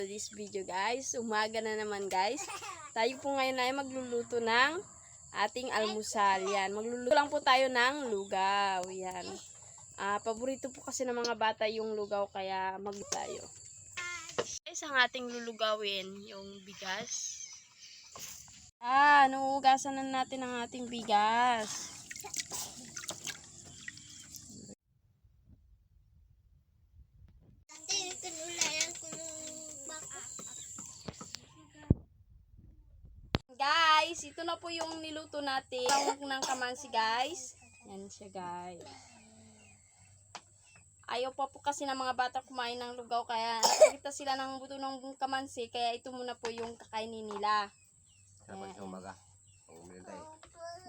This video guys, umaga na naman guys. Tayo po ngayon ay magluluto ng ating almusal. Yan, magluluto lang po tayo ng lugaw. Yan. Paborito po kasi ng mga bata yung lugaw kaya magluto tayo. Guys, ang ating lulugawin, yung bigas. Nuugasan na natin ang ating bigas. Guys, ito na po yung niluto natin ng kamansi guys. Yan siya guys. Ayaw pa po kasi ng mga bata kumain ng lugaw kaya nakikita sila ng buto ng kamansi kaya ito muna po yung kakainin nila. Dapat sa umaga.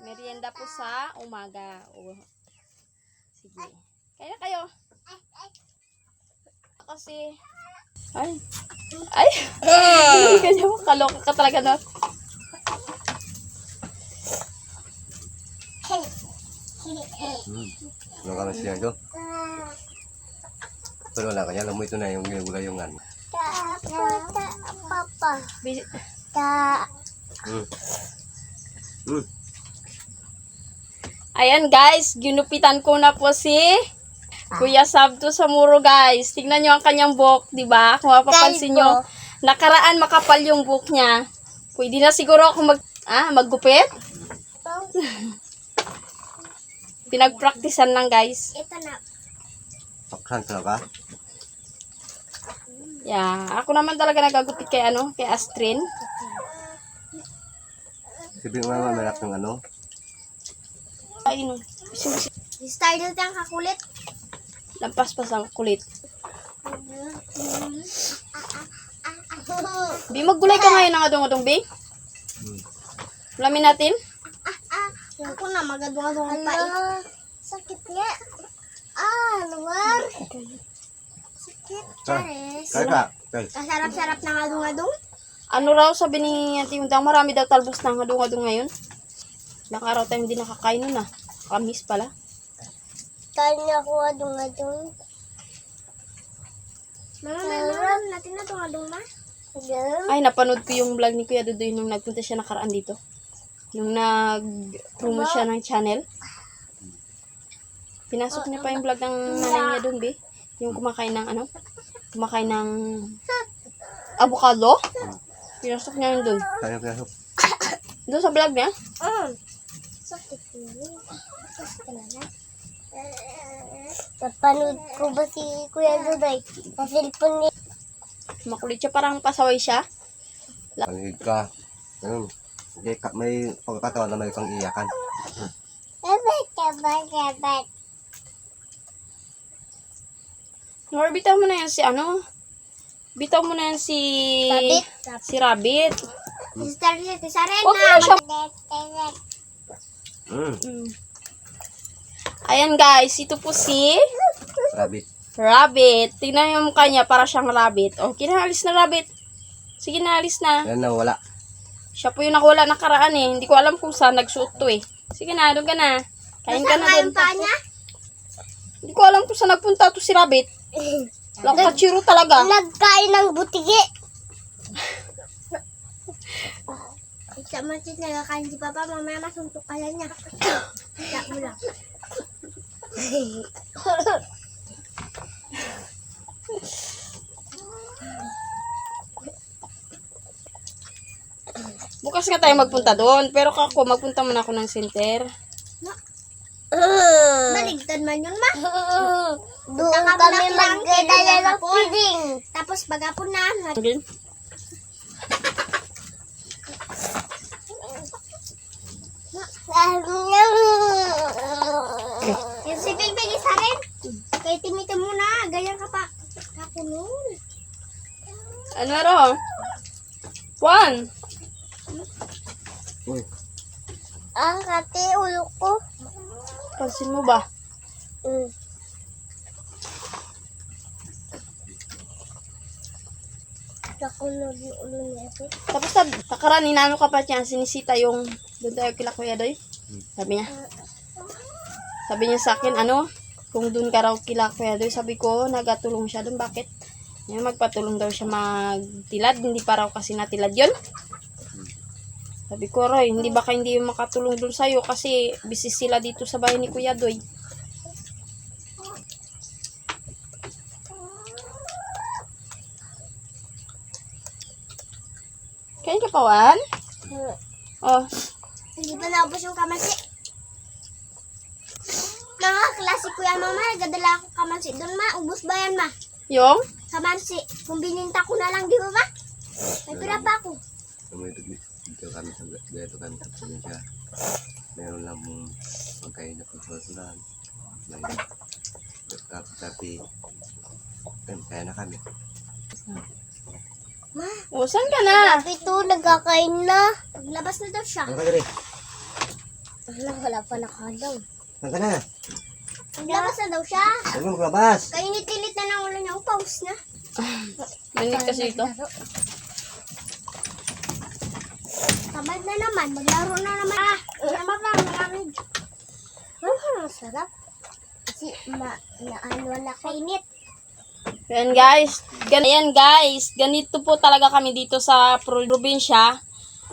Merienda po sa umaga. Sige. Kaya kayo. Kasi ay kanya mo kaloka ka talaga no. Ano ka masya ito? Pero wala kanya, alam mo ito na yung ginagulay yung ano. Papa. Ayan guys, ginupitan ko na po si Kuya Sabto sa muro guys. Tignan nyo ang kanyang buhok, di ba? Kung mapapansin nyo, nakaraan makapal yung buhok niya. Pwede na siguro ako maggupit. Pinagpraktisan lang guys. Ito na. Paksan talaga? Yeah, ako naman talaga nagagupit kay kay Astrin. Sabi mo naman malak ng ano? Ay no. Style nito ang kakulit. Lampas-pas ang kulit. Bi, maggulay ka ngayon ng adong-adong, Bi. Ulamin natin. Ako na, magadunga-dunga pa eh. Sakit nga. Luwar. Sakit, Charis. Kaya. Kasarap-sarap ng adung-adung. Ano raw sabi ni Auntie Undang, marami daw talbos ng adong-adong ngayon. Ilang araw tayo hindi nakakain nun Kamis pala. Kain niya ako adung-adung. Mama, meron natin na adung-adung ma. Ay, napanood ko yung vlog ni Kuya Dudoy nung nagpunta siya nakaraan dito. Nung nag-promote siya ng channel. Pinasok niya pa yung vlog ng nanay niya doon, Bi. Yung kumakain ng kumakain ng avocado. Pinasok niya yun doon. Kaya pinasok. Doon sa vlog niya. Sakit yun. Napanood ko ba si Kuya Dudoy? Sa cellphone niya. Makulit siya, parang pasaway siya. Panig ka. Ayun. May pagkakataon na may kang iyakan. Sabat. Nor, bitaw mo na yan si Bitaw mo na yan si Rabbit. Si Rabbit. Isa rin Huwag mo na. na siya. Mm. Ayan guys, ito po si Rabbit. Rabbit. Tingnan niyo yung mukha niya, para siyang rabbit. Kinaalis na Rabbit. Sige, naalis na. Yan na wala. Siya po yung nakawala nakaraan eh. Hindi ko alam kung saan nagsuot to eh. Sige na, doon ka na. Kain ka na doon. Niya? Hindi ko alam kung saan nagpunta to si Rabbit. Lakachiro talaga. Nagkain ng butigi. Isa man siya nagkakain si Papa, mamaya masuntok ka lang niya. Isa mo lang. Bukas nga tayo magpunta doon. Pero ako, magpunta muna ako ng center. Baligtad man yun, ma. Doon kami magdala ng feeding. Tapos bagapon na. Again? Yung si Big isa rin. Kaya timita mo na. Ganyan ka pa. Kapunol. Ano raw? Juan. Uy. Kati, ulo ko. Pansin mo ba? Nakulog yung ulo niya ito. Tapos nakaraan, inano ka pa niya, sinisita yung doon tayo kila Kuya Doy. Sabi niya sa akin, kung doon ka raw kila Kuya Doy, sabi ko, nagatulong siya doon. Bakit? Yan, magpatulong daw siya magtilad. Hindi pa raw kasi natilad yun. Sabi ko, Roy, hindi ba kayo hindi makatulong dun sa'yo kasi busy sila dito sa bahay ni Kuya Doy. Kain ka pa, Wan? Oh, Hindi pa naubos yung kamansi. Mga klase ko yan, mama. Nagdadala ako kamansi doon, ma. Ubus ba yan, ma? yung? Kamansi. Kung bininta ko na lang, di ba, ma? May pira pa ako. Dito kami sa probinsya. Meron lang mong pagkain na pagsusulan. Tapi, kaya na kami. Ma, O, saan ka na? ito, nagkakain na. Paglabas na daw siya. Saan ka na rin? Wala pa nakalaw. Saan ka na? Paglabas na daw siya. Huwag mo maglabas. Kainit-init na ng ulo niya. Pause na. Manik kasi ito. Tamad na naman. Maglaro na naman. Naman lang. Malamig. Masarap. Kasi wala kainit. Yan guys, ganito po talaga kami dito sa probinsya.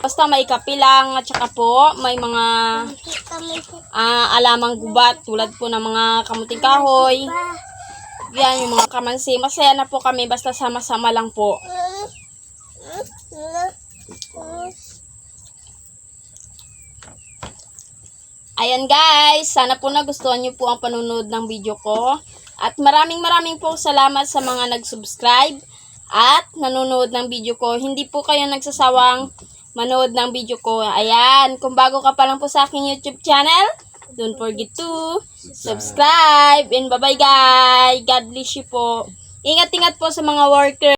Basta may kape lang at saka po may mga alamang gubat tulad po ng mga kamuting kahoy. Yan yung mga kamansi. Masaya na po kami basta sama-sama lang po. Ayan guys, sana po nagustuhan niyo po ang panunod ng video ko. At maraming po salamat sa mga nag-subscribe at nanonood ng video ko. Hindi po kayo nagsasawang manood ng video ko. Ayan, kung bago ka pa lang po sa aking YouTube channel, don't forget to subscribe. And bye-bye guys. God bless you po. Ingat-ingat po sa mga worker.